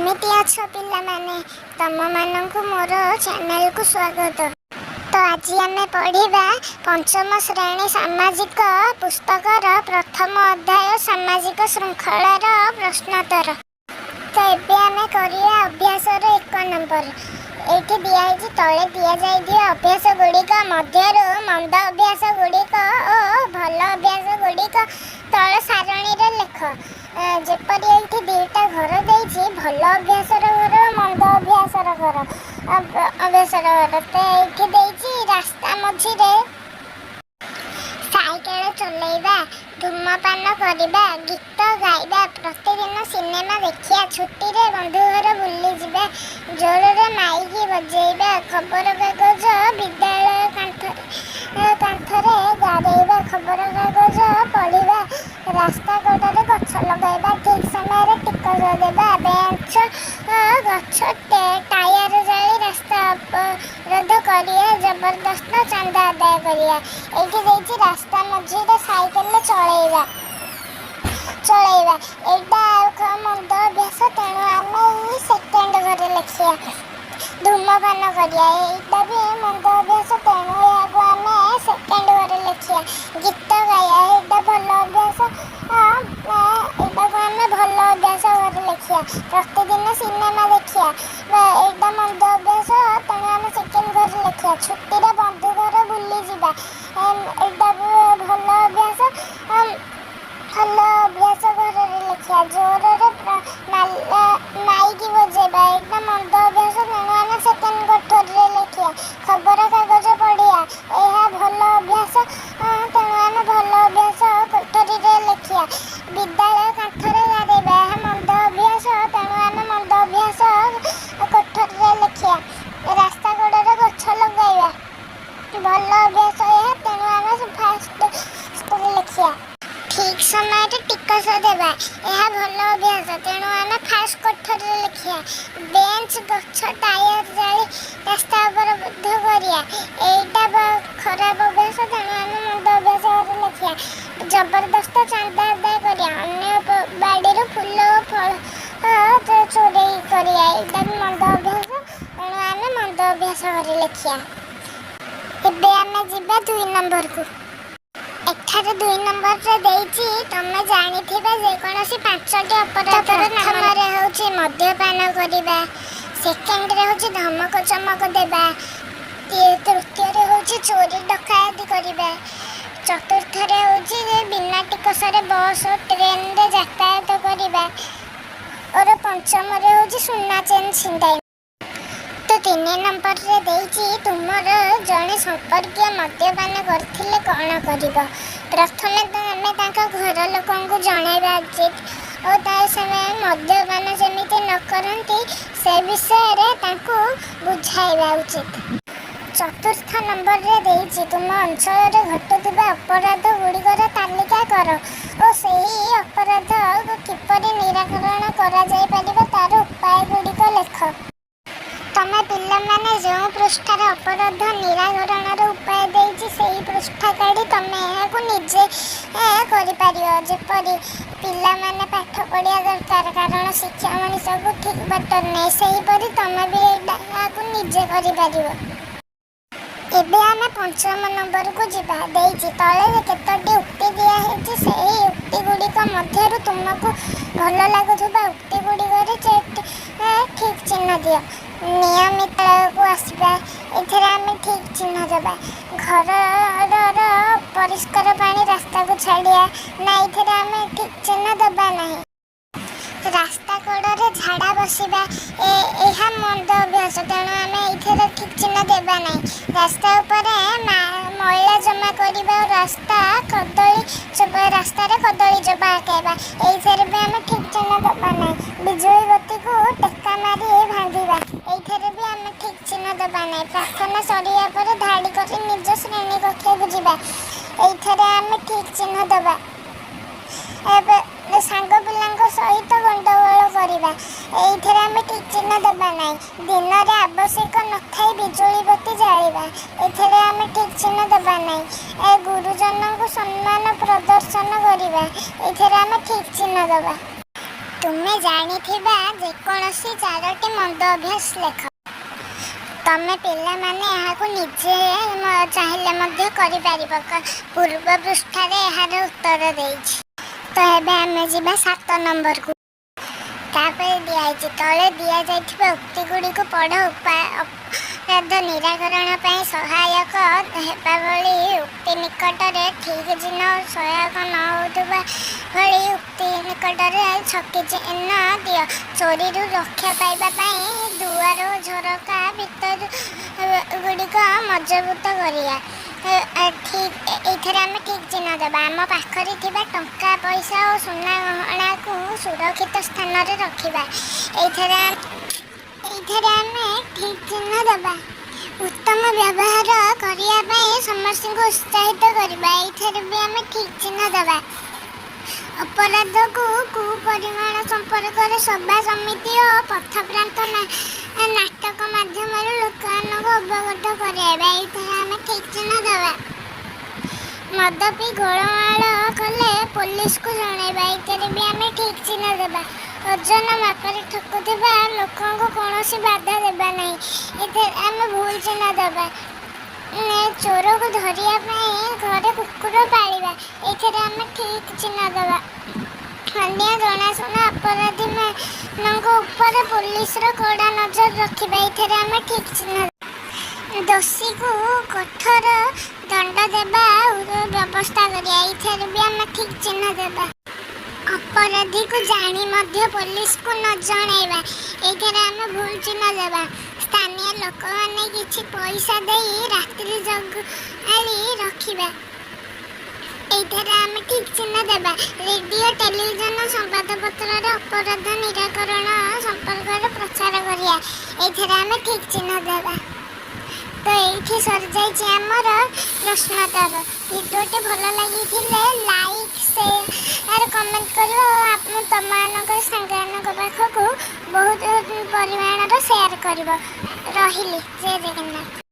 केमिति अछ पिलामाने तममानंकु मोर चैनल को स्वागत। तो आज आम पढ़ा पंचम श्रेणी सामाजिक पुस्तकर प्रथम अध्याय सामाजिक श्रृंखलार प्रश्नोत्तर। तो ये आम करिया अभ्यास 1 नंबर ये दिखाई तले दि अभ्यास गुड़िक मध्य मंद अभ्यास गुड़िक और भल अभ्यास गुड़िक तल सारणी लेख। जेपरी ये दुईटा घर देती भल अभ्यास घर मंद अभ्यास घर अभ्यास घर तो ये रास्ता मझीरे साइकेल चलैबा धूमपान करवा गीत गाइबा प्रतिदिन सिनेमा देखिया छुट्टी रे बंधु घर बुली जावा जोर रे माइकी बजेबा खबर कागज विद्यालय कांथरे गाड़ेबा खबर कागज पढ़ा रास्ता कड़े गछ लगाइबा ठीक समय टिकट देवा बेंच गछ टायर जाली रास्ता अवरोध करिया जबरदस्त चंदा आदाय करिया ये रास्ता मझीरे साइकेल चलैबा एटा मंद अभ्यास तेणु आम सेकेंड घर लिखिया धूमपान करिया एटा भी मंद अभ्यास तेणु आम सेकेंड घर लिखिया गीत गाया एटा भल अभ्यास एटा को आम भल अभ्यास घर लिखिया प्रतिदिन सिनेमा देखिया एटा मंद अभ्यास तेणु आम सेकेंड घर लिखिया छुट्टी रे बंधु घर बुली जावा एटा भल अभ्यास भल अभ्यास घर लिखिया जोर माइकी बजेबा एटा मंद अभ्यास तेणु आम सेकेंड घर लिखिया खबर कागज पढ़िया यह भल अभ्यास तेणु आम भल अभ्यास कोठरी लिखिया विद्यालय कांथरे गाड़ेबा मंद अभ्यास तेणु आम मंद अभ्यास कोठरी लिखिया रास्ता कड़े गछ लगाइबा भल अभ्यास यह तेणु आम फास्ट लिखिया ठीक समय टिकट देवा यह भल अभ्यास तेणु आम फास्ट कोठरी लिखिया बेंच गछ टायर जाली रास्ता अवरोध करिया एटा खराब अभ्यास तेणु आम मंद अभ्यास लिखिया जबरदस्त चंदा आदाय करिया अन्य बाड़ी फूल फल चोरी करिया एटा भी मंद अभ्यास तेणु आम मंद अभ्यास लिखिया। एबे आम जीवा 2 नंबर को एठार 2 नंबर रे देइछि तमे जानिथिबा जे कोनोसी 5टी अपराधर नाम रे होछि मद्यपान करिबा सेकेंड रे होछि धमक चमक देबा तृतीय रे होछि चोरी डकायती करिबा चतुर्थ रे होछि बिना टिकस रे बस ट्रेन रे यातायात करिबा और पंचम रे होछि सुना चेन छिंदाई। तो 3 नंबर रे देइछि तुमर जने संपर्कीय मद्यपान करथिले कोन करिबो प्रथमे तो आमे ताका घर लोकन को जणाइबा उचित और ता समय मद्यपान जेमिति न करंती से विषय रे ताको बुझाइबा उचित। चतुर्थ नंबर रे देइछि तुम अंचल रे घटुथिबा अपराध गुड़िकर तालिका कर और सही अपराध को किपरि निराकरण करा जाय परिबो तार उपाय गुड़िक लेख। तमे पिला माने जो पृष्ठार अपराध निराकरण उपाय देइछि सेही पृष्ठा काढी तमे एहाकु निजे करि पारियो जेपरि पिला माने पाठ पढ़िया दरकार कारण शिक्षा मनुष्य को ठीक बाटर नै सेही परि तमे भी एहाकु निजे करि पारियो। एबे आमे 5 नंबर को जिबा देइछि तळे केतोटी उक्ति दिया हेछि सेही उक्ति गुड़िक मध्यरु तुमको भल लागुथबा उक्ति गुड़िक रे ठीक चिन्ह दियो नियमित को आसवा एथरे आम ठीक चिन्ह देवा घर परिष्कार पानी रास्ता को छाड़िया ना एथरे आम ठीक चिन्ह देवा नहीं रास्ता कड़े झाड़ा बसवा यह मंद अभ्यास तेणु आम ये ठीक चिन्ह देवा नहीं रास्ता उपर मैला जमा करवा रास्ता कदली चोपा रास्तार कदली चोपा आकेबा ये भी आम ठीक चिन्ह देवा नहीं बिजुली बत्ती को टेक्का मारी भांगा ये भी आम ठीक चिन्ह देवा नहीं प्रार्थना सरिया पर धाड़ी कर निज श्रेणी कक्षा को जावा ये आम ठीक चिन्ह देवा सांग पिला सहित गंडगोल करवा ये आम ठीक चिन्ह देवा नहीं दिन में आवश्यक न थी बिजुली बत्ती जावा ये आम ठीक चिन्ह देवा नहीं गुरुजन को सम्मान प्रदर्शन करवा ये आम ठीक चिन्ह देवा। ତୁମେ ଜାଣିଥିବା ଯେକୌଣସି 4ଟି ମନ୍ଦ ଅଭ୍ୟାସ ଲେଖ। ତମେ ପିଲାମାନେ ଏହାକୁ ନିଜେ ଚାହିଁଲେ ମଧ୍ୟ କରିପାରିବ। ପୂର୍ବ ପୃଷ୍ଠାରେ ଏହାର ଉତ୍ତର ଦେଇଛି। ତ ଏବେ ଆମେ ଯିବା 7 ନମ୍ବରକୁ। ତାପରେ ଦିଆଯାଇଛି ତଳେ ଦିଆଯାଇଥିବା ଉକ୍ତିଗୁଡ଼ିକୁ ପଢ଼। ଅପରାଧ ନିରାକରଣ ପାଇଁ ସହାୟକ ହେବା ଭଳି ଉକ୍ତି ନିକଟରେ ଠିକ୍ ଚିହ୍ନ ଓ ସହାୟକ ନ ହେଉଥିବା ଭଳି ଉକ୍ତି ନିକଟରେ ଛକି ଚିହ୍ନ ଦିଅ। ଚୋରିରୁ ରକ୍ଷା ପାଇବା ପାଇଁ ଦୁଆର ଓ ଝରକା ଭିତରଗୁଡ଼ିକ ମଜବୁତ କରିବା। ଏଇଥିରେ ଆମେ ଠିକ୍ ଚିହ୍ନ ଦେବା। ଆମ ପାଖରେ ଥିବା ଟଙ୍କା ପଇସା ଓ ସୁନା ଗହଣାକୁ ସୁରକ୍ଷିତ ସ୍ଥାନରେ ରଖିବା। ଏଇଥିରେ ଆମେ ଠିକ୍ ଚିହ୍ନ ଦେବା। ଉତ୍ତମ ବ୍ୟବହାର କରିବା ପାଇଁ ସମସ୍ତଙ୍କୁ ଉତ୍ସାହିତ କରିବା। ଏଇଥିରେ ବି ଆମେ ଠିକ୍ ଚିହ୍ନ ଦେବା। ଅପରାଧକୁ କୁପରିମାଣ ସମ୍ପର୍କରେ ସଭା ସମିତି ଓ ପଥପ୍ରାନ୍ତ ନାଟକ ମାଧ୍ୟମରେ ଲୋକମାନଙ୍କୁ ଅବଗତ କରାଇବା। ଏଇଥିରେ ଆମେ ଠିକ୍ ଚିହ୍ନ ଦେବା। ମଦ ପିଇ ଗୋଳମାଳ କଲେ ପୋଲିସକୁ ଜଣାଇବା। ଏଇଥିରେ ବି ଆମେ ଠିକ୍ ଚିହ୍ନ ଦେବା। ଓଜନ ମାପରେ ଠକୁଥିବା ଲୋକଙ୍କୁ କୌଣସି ବାଧା ଦେବା ନାହିଁ। ଏଥିରେ ଆମେ ଭୁଲ ଚିହ୍ନ ଦେବା। ଚୋରକୁ ଧରିବା ପାଇଁ ଘରେ କୁକୁର ପାଳିବା। ଏଇଥିରେ ଆମେ ଠିକ୍ ଚିହ୍ନ ଦେବା। ଅନ୍ୟ ଜଣାଶୁଣା ଅପରାଧୀମାନଙ୍କ ଉପରେ ପୋଲିସର କଡ଼ା ନଜର ରଖିବା। ଏଇଥିରେ ଆମେ ଠିକ୍ ଚିହ୍ନ ଦେବା। ଦୋଷୀକୁ କଠୋର ଦଣ୍ଡ ଦେବା ବ୍ୟବସ୍ଥା କରିବା। ଏଇଥିରେ ବି ଆମେ ଠିକ୍ ଚିହ୍ନ ଦେବା। ଅପରାଧୀକୁ ଜାଣି ମଧ୍ୟ ପୋଲିସକୁ ନ ଜଣାଇବା। ଏଇଥିରେ ଆମେ ଭୁଲ ଚିହ୍ନ ଦେବା। ସ୍ଥାନୀୟ ଲୋକମାନେ କିଛି ପଇସା ଦେଇ ରାତ୍ରି ଜଗାଳି ରଖିବା। ଏଇଥିରେ ଆମେ ଠିକ୍ ଚିହ୍ନ ଦେବା। ରେଡ଼ିଓ ଟେଲିଭିଜନ ସମ୍ବାଦପତ୍ରରେ ଅପରାଧ ନିରାକରଣ ସମ୍ପର୍କରେ ପ୍ରଚାର କରିବା। ଏଇଥିରେ ଆମେ ଠିକ୍ ଚିହ୍ନ ଦେବା। ତ ଏଇଠି ସରିଯାଇଛି ଆମର ପ୍ରଶ୍ନୋତ୍ତର। ଭିଡ଼ିଓଟି ଭଲ ଲାଗିଥିଲେ ଲାଇକ୍ ସେୟାର କମେଣ୍ଟ କରିବ ଓ ତମମାନଙ୍କ ସାଙ୍ଗମାନଙ୍କ ପାଖକୁ ବହୁତ ପରିମାଣର ସେୟାର କରିବ। ରହିଲି। ଜୟ ଜଗନ୍ନାଥ।